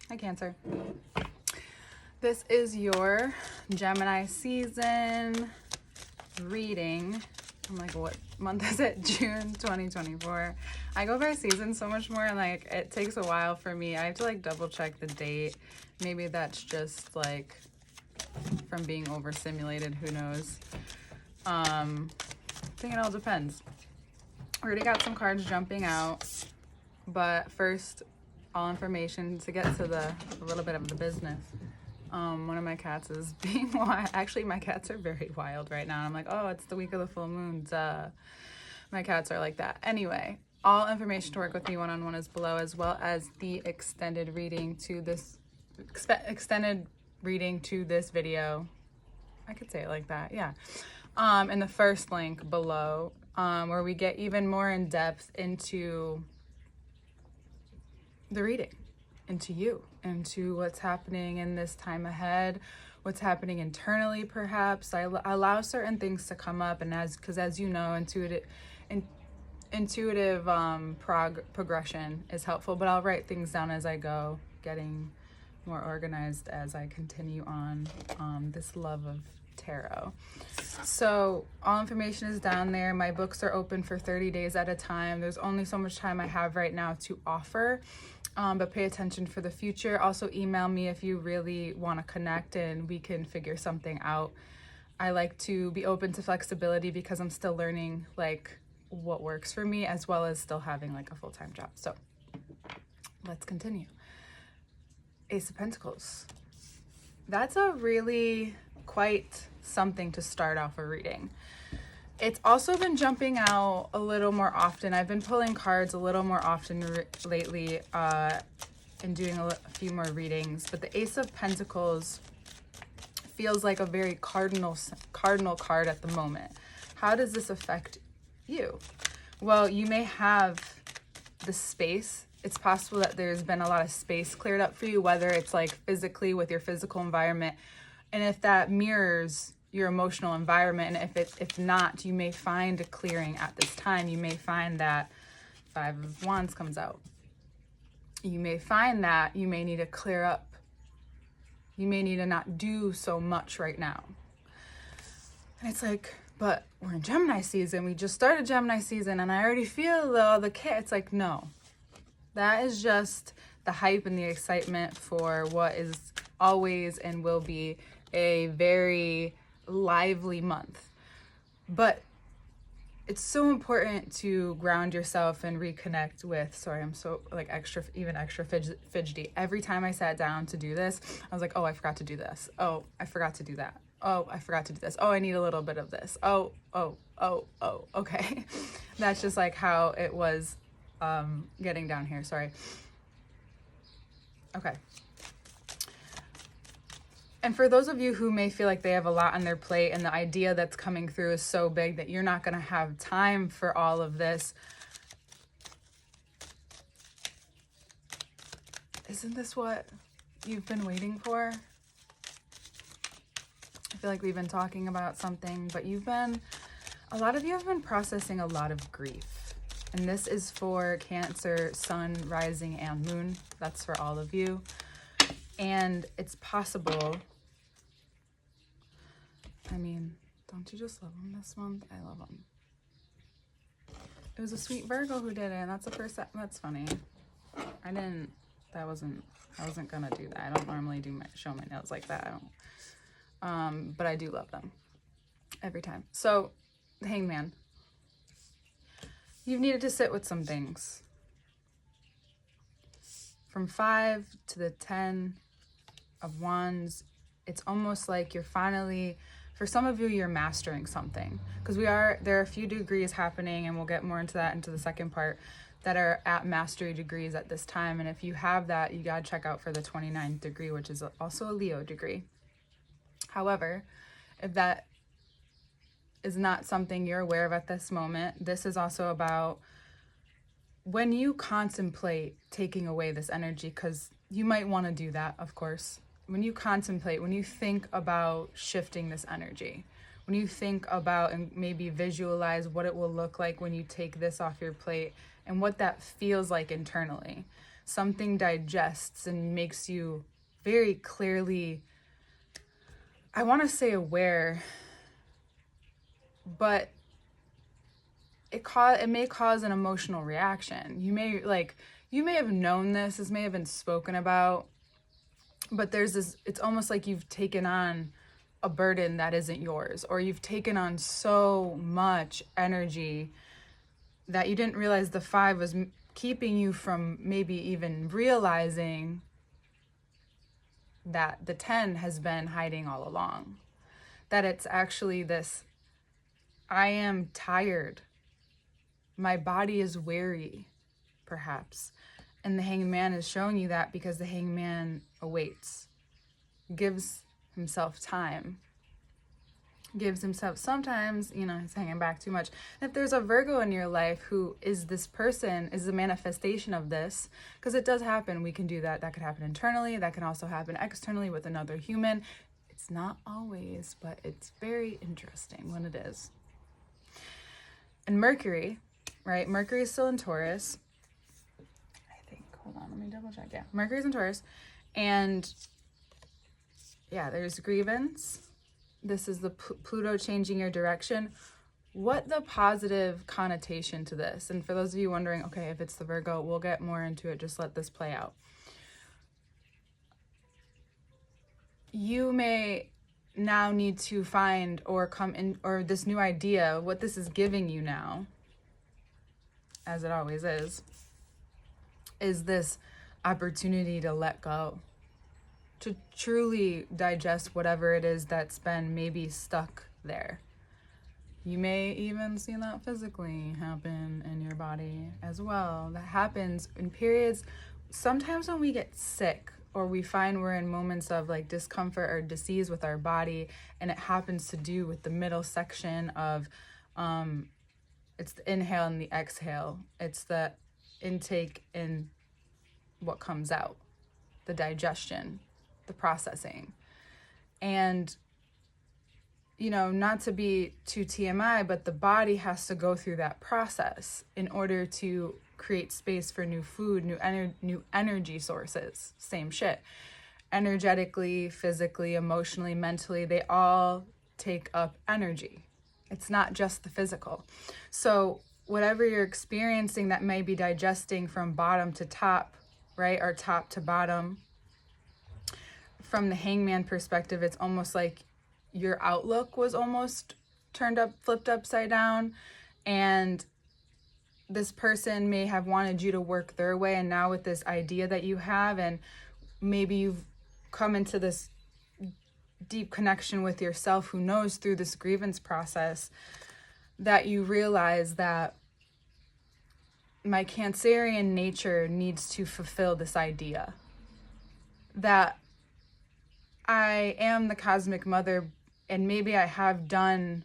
Hi, Cancer. This is your Gemini season reading. I'm like, what month is it? June 2024. I go by season so much more, and like it takes a while for me. I have to like double check the date. Maybe that's just like from being overstimulated, who knows. I think it all depends. We already got some cards jumping out, but first, all information to get to a little bit of the business. One of my cats is being wild. Actually, my cats are very wild right now. I'm like, oh, it's the week of the full moon. Duh. My cats are like that. Anyway, all information to work with me one-on-one is below, as well as the extended reading to this video. I could say it like that, yeah. And the first link below, where we get even more in depth into the reading, into you, into what's happening in this time ahead, what's happening internally perhaps. I allow certain things to come up, and because as you know, intuitive progression is helpful, but I'll write things down as I go, getting more organized as I continue on this love of tarot. So all information is down there. My books are open for 30 days at a time. There's only so much time I have right now to offer, but pay attention for the future. Also email me if you really want to connect and we can figure something out. I like to be open to flexibility because I'm still learning like what works for me, as well as still having like a full-time job. So let's continue. Ace of Pentacles. That's a really quite something to start off a reading. It's also been jumping out a little more often. I've been pulling cards a little more often lately and doing a few more readings, but the Ace of Pentacles feels like a very cardinal card at the moment. How does this affect you? Well, you may have the space. It's possible that there's been a lot of space cleared up for you, whether it's like physically with your physical environment, and if that mirrors your emotional environment, and if not, you may find a clearing at this time. You may find that Five of Wands comes out. You may find that you may need to clear up. You may need to not do so much right now. And it's like, but we're in Gemini season. We just started Gemini season, and I already feel the kick. It's like, no. That is just the hype and the excitement for what is always and will be a very lively month. But it's so important to ground yourself and reconnect with, sorry, I'm so like extra fidgety. Every time I sat down to do this, I was like, oh, I forgot to do this. Oh, I forgot to do that. Oh, I forgot to do this. Oh, I need a little bit of this. Oh, okay. That's just like how it was getting down here, sorry. Okay. And for those of you who may feel like they have a lot on their plate and the idea that's coming through is so big that you're not going to have time for all of this, isn't this what you've been waiting for? I feel like we've been talking about something, but a lot of you have been processing a lot of grief. And this is for Cancer, Sun, Rising, and Moon. That's for all of you. And it's possible, I mean, don't you just love them this month? I love them. It was a sweet Virgo who did it, and that's the first, that's funny. I wasn't gonna do that. I don't normally show my nails like that. But I do love them every time. So, the Hangman. You've needed to sit with some things. From 5 to the 10 of Wands, it's almost like you're finally, for some of you, you're mastering something. Because there are a few degrees happening, and we'll get more into that into the second part, that are at mastery degrees at this time. And if you have that, you gotta check out for the 29th degree, which is also a Leo degree. However, if that is not something you're aware of at this moment, this is also about when you contemplate taking away this energy, because you might want to do that, of course. When you contemplate, when you think about shifting this energy, when you think about and maybe visualize what it will look like when you take this off your plate and what that feels like internally. something digests and makes you very clearly, I want to say aware, but it may cause an emotional reaction. You may have known this may have been spoken about, but there's this, it's almost like you've taken on a burden that isn't yours, or you've taken on so much energy that you didn't realize the 5 was keeping you from maybe even realizing that the 10 has been hiding all along. That it's actually this, I am tired. My body is weary, perhaps. And the Hanged Man is showing you that because the Hanged Man awaits, gives himself time, gives himself, sometimes, he's hanging back too much. And if there's a Virgo in your life who is this person, is the manifestation of this, because it does happen, we can do that. That could happen internally. That can also happen externally with another human. It's not always, but it's very interesting when it is. And Mercury, right? Mercury is still in Taurus. I think, hold on, let me double check. Yeah, Mercury's in Taurus. And yeah, there's grievance. This is the Pluto changing your direction. What the positive connotation to this? And for those of you wondering, okay, if it's the Virgo, we'll get more into it. Just let this play out. You may now need to find or come in, or this new idea, what this is giving you now, as it always is this opportunity to let go, to truly digest whatever it is that's been maybe stuck there. You may even see that physically happen in your body as well. That happens in periods, sometimes when we get sick, or we find we're in moments of like discomfort or disease with our body, and it happens to do with the middle section of, it's the inhale and the exhale. It's the intake and what comes out, the digestion, the processing. And, not to be too TMI, but the body has to go through that process in order to create space for new food, new energy sources. Same shit. Energetically, physically, emotionally, mentally, they all take up energy. It's not just the physical. So whatever you're experiencing that may be digesting from bottom to top, right, or top to bottom, from the Hangman perspective, it's almost like your outlook was almost flipped upside down, and this person may have wanted you to work their way, and now with this idea that you have, and maybe you've come into this deep connection with yourself, who knows, through this grievance process, that you realize that my Cancerian nature needs to fulfill this idea that I am the cosmic mother, and maybe I have done,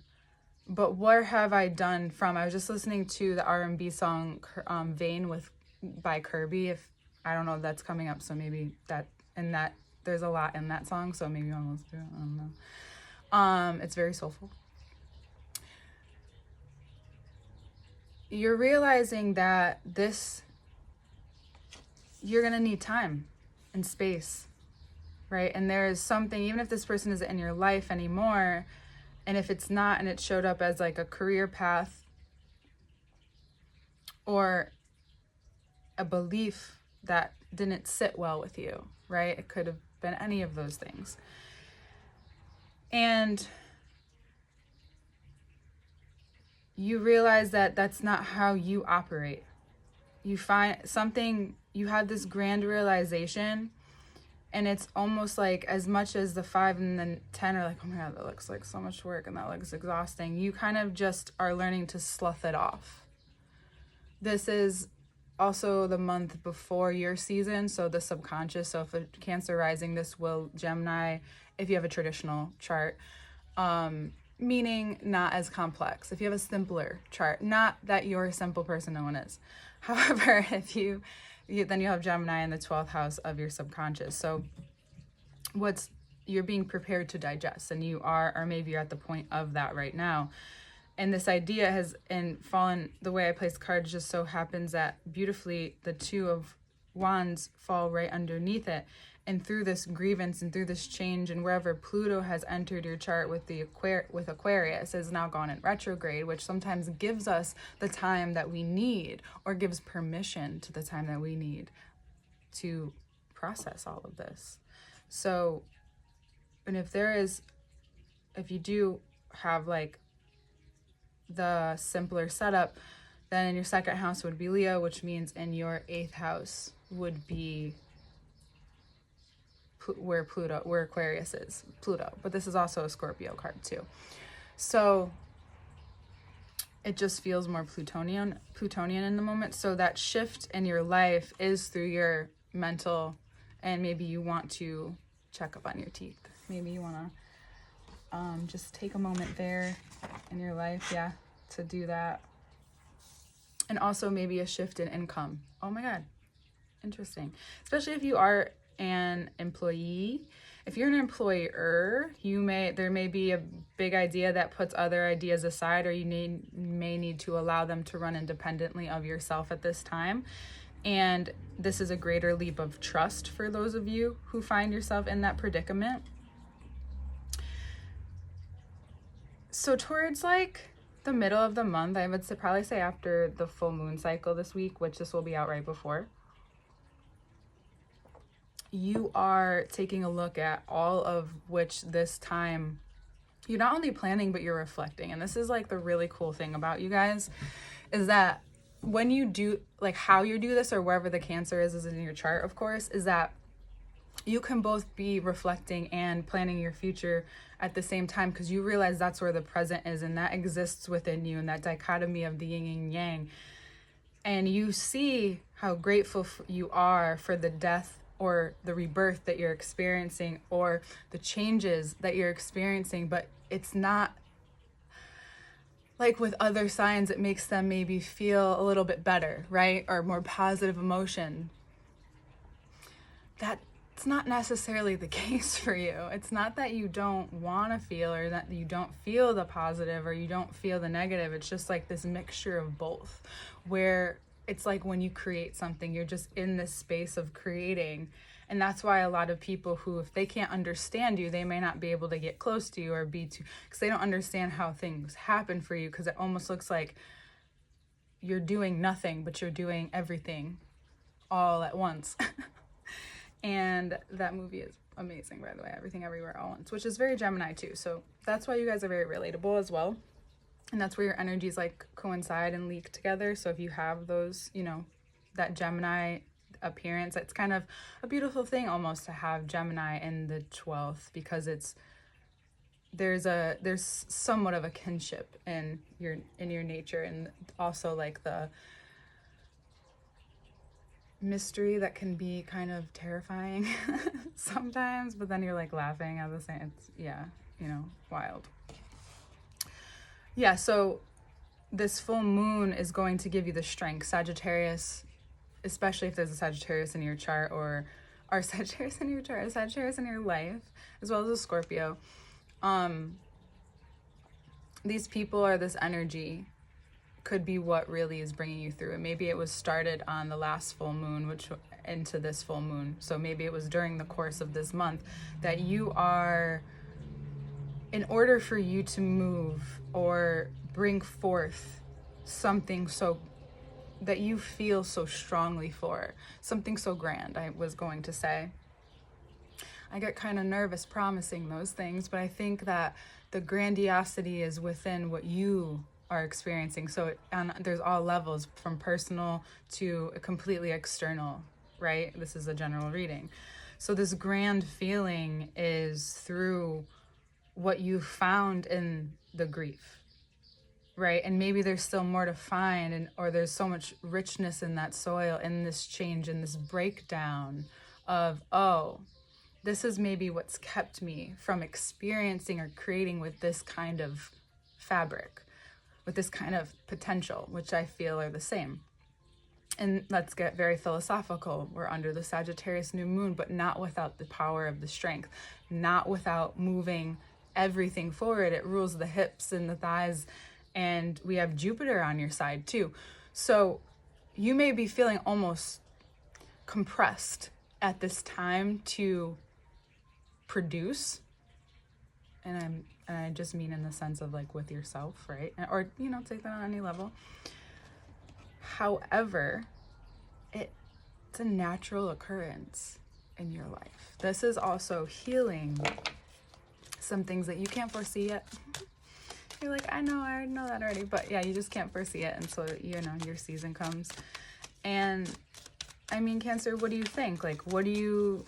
but where have I done from? I was just listening to the R&B song Vain by Kirby. If I don't know if that's coming up, so maybe that, and that there's a lot in that song, so maybe I'll listen to it. I don't know. It's very soulful. You're realizing that you're gonna need time and space, right? And there is something, even if this person isn't in your life anymore, and if it's not, and it showed up as like a career path or a belief that didn't sit well with you, right? It could have been any of those things. And you realize that that's not how you operate. You find something, you have this grand realization, and it's almost like, as much as the 5 and the 10 are like, oh my God, that looks like so much work and that looks exhausting, you kind of just are learning to slough it off. This is also the month before your season, so the subconscious. So if a Cancer rising, this will Gemini, if you have a traditional chart, meaning not as complex. If you have a simpler chart, not that you're a simple person, no one is. However, if then you have Gemini in the 12th house of your subconscious. So you're being prepared to digest, and you are, or maybe you're at the point of that right now. And this idea has fallen, the way I place cards just so happens that beautifully the 2 of wands fall right underneath it. And through this grievance and through this change, and wherever Pluto has entered your chart with with Aquarius, is now gone in retrograde, which sometimes gives us the time that we need, or gives permission to the time that we need to process all of this. So, and if you do have like the simpler setup, then in your second house would be Leo, which means in your 8th house would be where Aquarius is, Pluto. But this is also a Scorpio card too. So it just feels more Plutonian in the moment. So that shift in your life is through your mental, and maybe you want to check up on your teeth. Maybe you want to just take a moment there in your life, to do that. And also maybe a shift in income. Oh my God, interesting. Especially if you are an employee. If you're an employer, there may be a big idea that puts other ideas aside, or you may need to allow them to run independently of yourself at this time. And this is a greater leap of trust for those of you who find yourself in that predicament. So towards like the middle of the month, I would probably say after the full moon cycle this week, which this will be out right before, you are taking a look at all of which this time you're not only planning, but you're reflecting. And this is like the really cool thing about you guys, is that when you do, like how you do this, or wherever the Cancer is in your chart, of course, is that you can both be reflecting and planning your future at the same time, because you realize that's where the present is, and that exists within you, and that dichotomy of the yin and yang. And you see how grateful you are for the death or the rebirth that you're experiencing, or the changes that you're experiencing. But it's not like with other signs, it makes them maybe feel a little bit better, right? Or more positive emotion. That's not necessarily the case for you. It's not that you don't want to feel, or that you don't feel the positive, or you don't feel the negative. It's just like this mixture of both, where it's like when you create something, you're just in this space of creating. And that's why a lot of people who, if they can't understand you, they may not be able to get close to you, or because they don't understand how things happen for you, because it almost looks like you're doing nothing, but you're doing everything all at once. And that movie is amazing, by the way, Everything Everywhere All at Once, which is very Gemini too. So that's why you guys are very relatable as well. And that's where your energies like coincide and leak together. So if you have those, that Gemini appearance, it's kind of a beautiful thing almost to have Gemini in the 12th, because there's somewhat of a kinship in your nature, and also like the mystery that can be kind of terrifying sometimes, but then you're like laughing at the same. It's wild. So this full moon is going to give you the strength. Sagittarius, especially if there's a Sagittarius in your chart, or Sagittarius in your chart, a Sagittarius in your life, as well as a Scorpio. These people, or this energy, could be what really is bringing you through. And maybe it was started on the last full moon, which into this full moon. So maybe it was during the course of this month that you are, in order for you to move or bring forth something so that you feel so strongly for, something so grand, I was going to say. I get kind of nervous promising those things, but I think that the grandiosity is within what you are experiencing. So there's all levels, from personal to completely external, right? This is a general reading. So this grand feeling is through what you found in the grief, right? And maybe there's still more to find, or there's so much richness in that soil, in this change, in this breakdown of, this is maybe what's kept me from experiencing or creating with this kind of fabric, with this kind of potential, which I feel are the same. And let's get very philosophical. We're under the Sagittarius new moon, but not without the power of the strength, not without moving everything forward. It rules the hips and the thighs, and we have Jupiter on your side too. So you may be feeling almost compressed at this time to produce. And I just mean in the sense of like with yourself, right? Or, you know, take that on any level. However, it's a natural occurrence in your life. This is also healing some things that you can't foresee yet. You're like, I already know that already. But yeah, you just can't foresee it. And so, you know, your season comes. And I mean, Cancer, what do you think? Like, what do you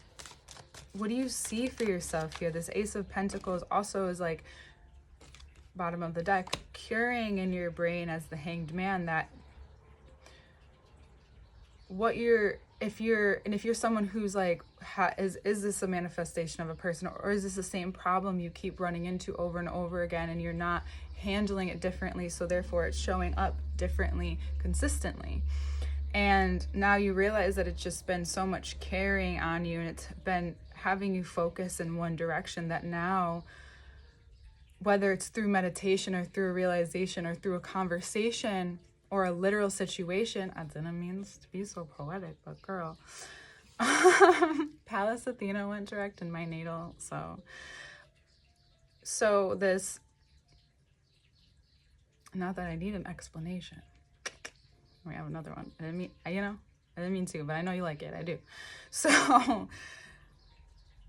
see for yourself here? This Ace of Pentacles also is like bottom of the deck, curing in your brain as the Hanged Man that if you're someone who's like, is this a manifestation of a person, or is this the same problem you keep running into over and over again, and you're not handling it differently, so therefore it's showing up differently consistently? And now you realize that it's just been so much carrying on you, and it's been having you focus in one direction, that now, whether it's through meditation or through a realization or through a conversation or a literal situation, I didn't mean to be so poetic, but girl, Pallas Athena went direct in my natal, so this, not that I need an explanation. We have another one. I didn't mean to, but I know you like it. I do. So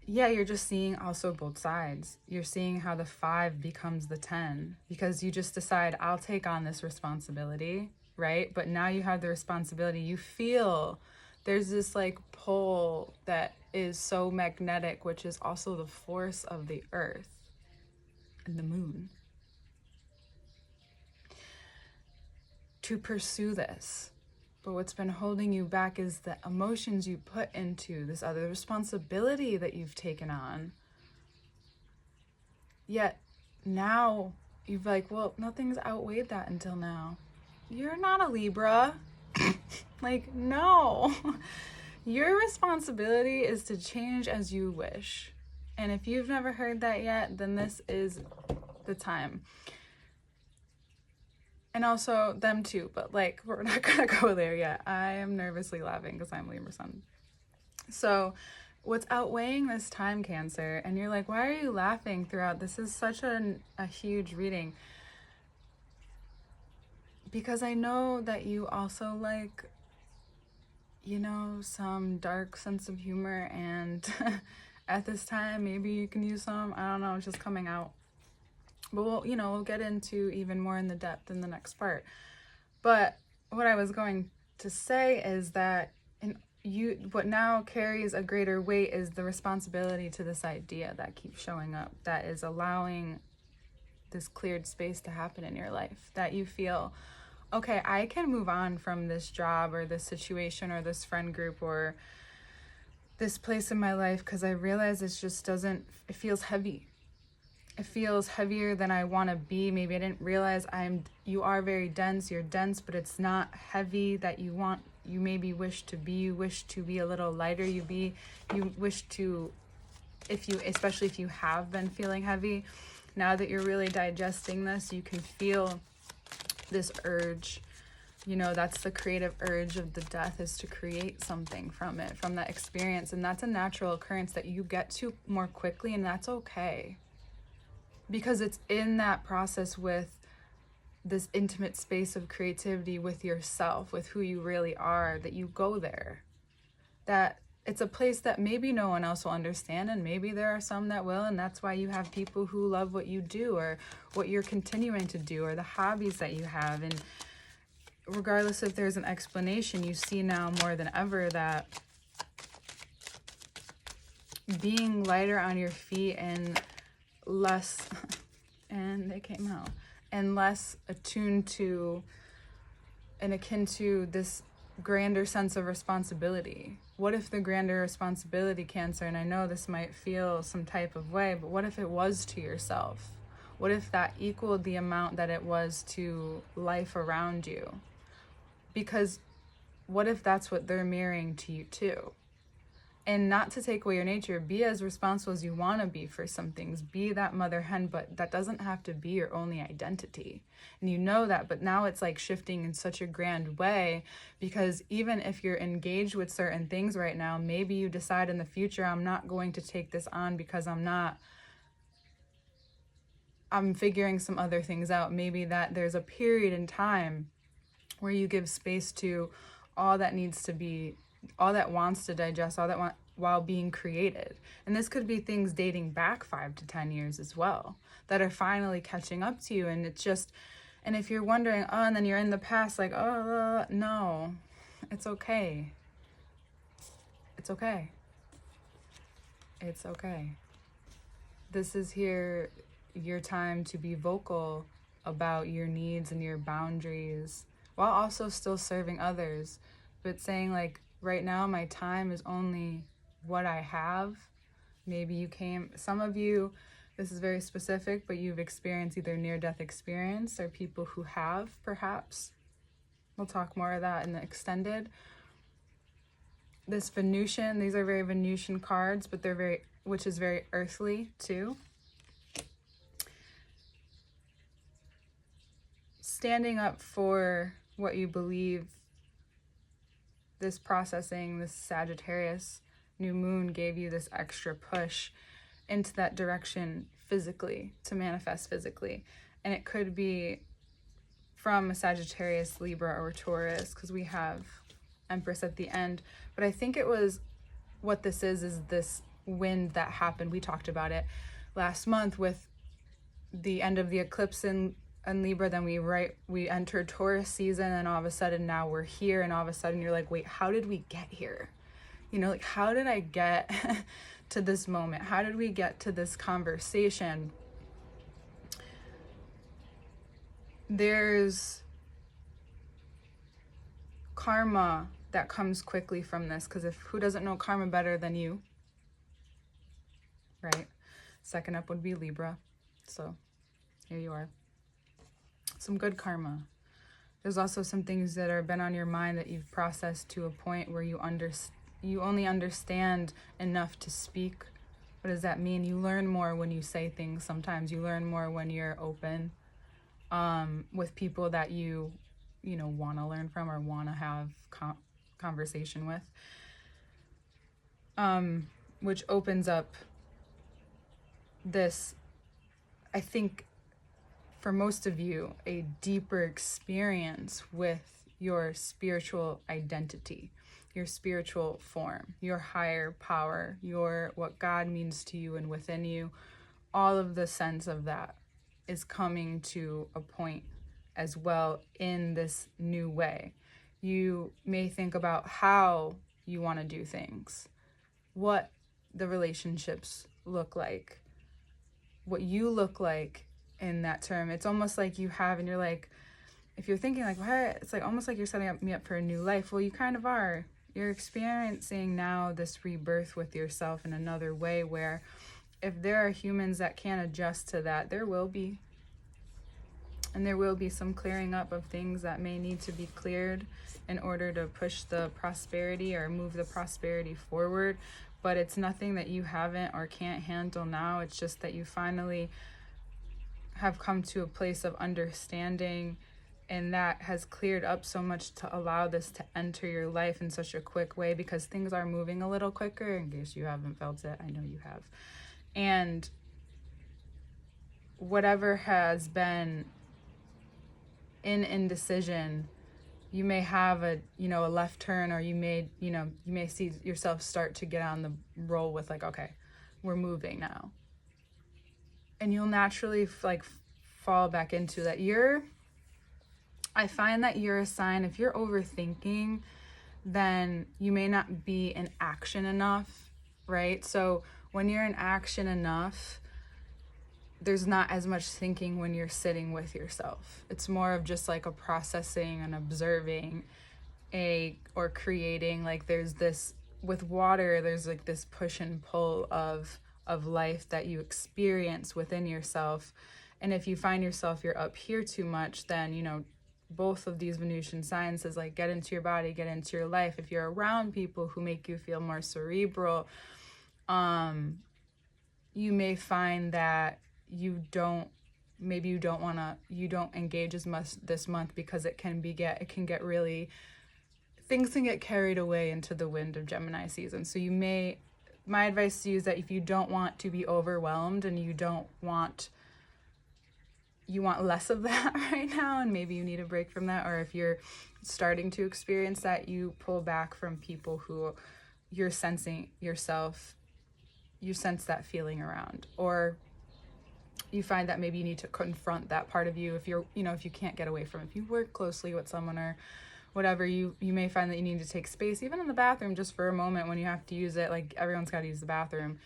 yeah, you're just seeing also both sides. You're seeing how the 5 becomes the 10 because you just decide, I'll take on this responsibility, right? But now you have the responsibility. You feel there's this like pull that is so magnetic, which is also the force of the earth and the moon, to pursue this. But what's been holding you back is the emotions you put into this other responsibility that you've taken on. Yet now you've like, well, nothing's outweighed that until now. You're not a Libra. Like, no. Your responsibility is to change as you wish. And if you've never heard that yet, then this is the time. And also them too, but like, we're not gonna go there yet. I am nervously laughing because I'm Libra sun. So what's outweighing this time, Cancer? And you're like, why are you laughing throughout? This is such a huge reading. Because I know that you also like, you know, some dark sense of humor, and at this time, maybe you can use some, I don't know, it's just coming out. But we'll get into even more in the depth in the next part. But what I was going to say is that what now carries a greater weight is the responsibility to this idea that keeps showing up, that is allowing this cleared space to happen in your life, that you feel, okay, I can move on from this job or this situation or this friend group or this place in my life because I realize it feels heavy. It feels heavier than I want to be. Maybe I didn't realize you are very dense. You're dense, but it's not heavy that you maybe wish to be. You wish to be a little lighter. You wish to, especially if you have been feeling heavy, now that you're really digesting this, you can feel this urge. You know, that's the creative urge of the death, is to create something from it, from that experience. And that's a natural occurrence that you get to more quickly, and that's okay. Because it's in that process with this intimate space of creativity with yourself, with who you really are, that you go there. That it's a place that maybe no one else will understand, and maybe there are some that will, and that's why you have people who love what you do or what you're continuing to do or the hobbies that you have. And regardless if there's an explanation, you see now more than ever that being lighter on your feet and less, and they came out, and less attuned to and akin to this grander sense of responsibility. What if the grander responsibility, Cancer, and I know this might feel some type of way, but what if it was to yourself? What if that equaled the amount that it was to life around you? Because what if that's what they're mirroring to you too? And not to take away your nature, be as responsible as you want to be for some things. Be that mother hen, but that doesn't have to be your only identity. And you know that, but now it's like shifting in such a grand way, because even if you're engaged with certain things right now, maybe you decide in the future, I'm not going to take this on because I'm figuring some other things out. Maybe that there's a period in time where you give space to all that needs to be, all that wants to digest, all that while being created. And this could be things dating back 5 to 10 years as well, that are finally catching up to you. And it's just, and if you're wondering, oh, and then you're in the past, like, oh, no, it's okay. It's okay. It's okay. This is here, your time to be vocal about your needs and your boundaries, while also still serving others, but saying like, right now my time is only what I have. Maybe some of you, this is very specific, but you've experienced either near-death experience, or people who have, perhaps. We'll talk more of that in the extended. This Venusian, these are very Venusian cards, but which is very earthly too. Standing up for what you believe. This processing, this Sagittarius new moon gave you this extra push into that direction physically, to manifest physically. And it could be from a Sagittarius, Libra, or Taurus, because we have Empress at the end. But I think it was, what this is this wind that happened. We talked about it last month with the end of the eclipse in Libra. Then we entered Taurus season, and all of a sudden now we're here, and all of a sudden you're like, wait, how did we get here? You know, like, how did I get to this moment? How did we get to this conversation? There's karma that comes quickly from this, because who doesn't know karma better than you, right? Second up would be Libra. So here you are. Some good karma. There's also some things that have been on your mind that you've processed to a point where you only understand enough to speak. What does that mean? You learn more when you say things. Sometimes you learn more when you're open with people that you want to learn from or want to have conversation with, which opens up this, I think, for most of you, a deeper experience with your spiritual identity, your spiritual form, your higher power, what God means to you and within you. All of the sense of that is coming to a point as well in this new way. You may think about how you want to do things, what the relationships look like, what you look like in that term. It's almost like you have, and you're like, if you're thinking like, what? It's like almost like you're setting me up for a new life. Well, you kind of are. You're experiencing now this rebirth with yourself in another way, where if there are humans that can't adjust to that, there will be. And there will be some clearing up of things that may need to be cleared in order to push the prosperity or move the prosperity forward. But it's nothing that you haven't or can't handle now. It's just that you finally have come to a place of understanding, and that has cleared up so much to allow this to enter your life in such a quick way, because things are moving a little quicker, in case you haven't felt it. I know you have. And whatever has been in indecision, you may have a left turn, or you may see yourself start to get on the roll with like, okay, we're moving now. And you'll naturally fall back into that. I find that you're a sign, if you're overthinking, then you may not be in action enough, right? So when you're in action enough, there's not as much thinking when you're sitting with yourself. It's more of just like a processing and observing or creating. Like there's this, with water, there's like this push and pull of life that you experience within yourself. And if you find yourself you're up here too much, then both of these Venusian signs is like, get into your body, get into your life. If you're around people who make you feel more cerebral, you may find that you don't engage as much this month, because it can get really, things can get carried away into the wind of Gemini season. So my advice to you is that if you don't want to be overwhelmed and you want less of that right now, and maybe you need a break from that, or if you're starting to experience that, you pull back from people who you're sensing yourself, you sense that feeling around, or you find that maybe you need to confront that part of you. If if you can't get away from it, if you work closely with someone or whatever, you may find that you need to take space, even in the bathroom, just for a moment when you have to use it. Like, everyone's got to use the bathroom,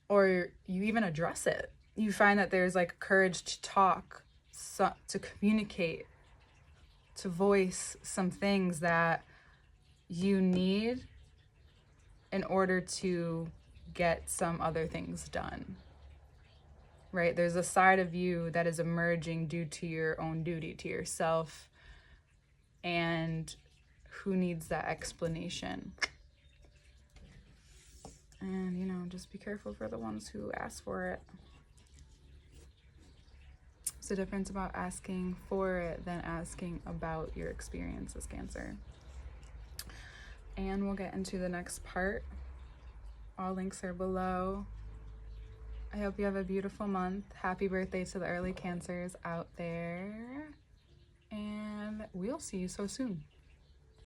or you even address it. You find that there's like courage to talk, to communicate, to voice some things that you need in order to get some other things done, right? There's a side of you that is emerging due to your own duty to yourself, and who needs that explanation? And just be careful for the ones who ask for it. There's a difference about asking for it than asking about your experience as Cancer. And we'll get into the next part. All links are below. I hope you have a beautiful month. Happy birthday to the early Cancers out there. And we'll see you so soon.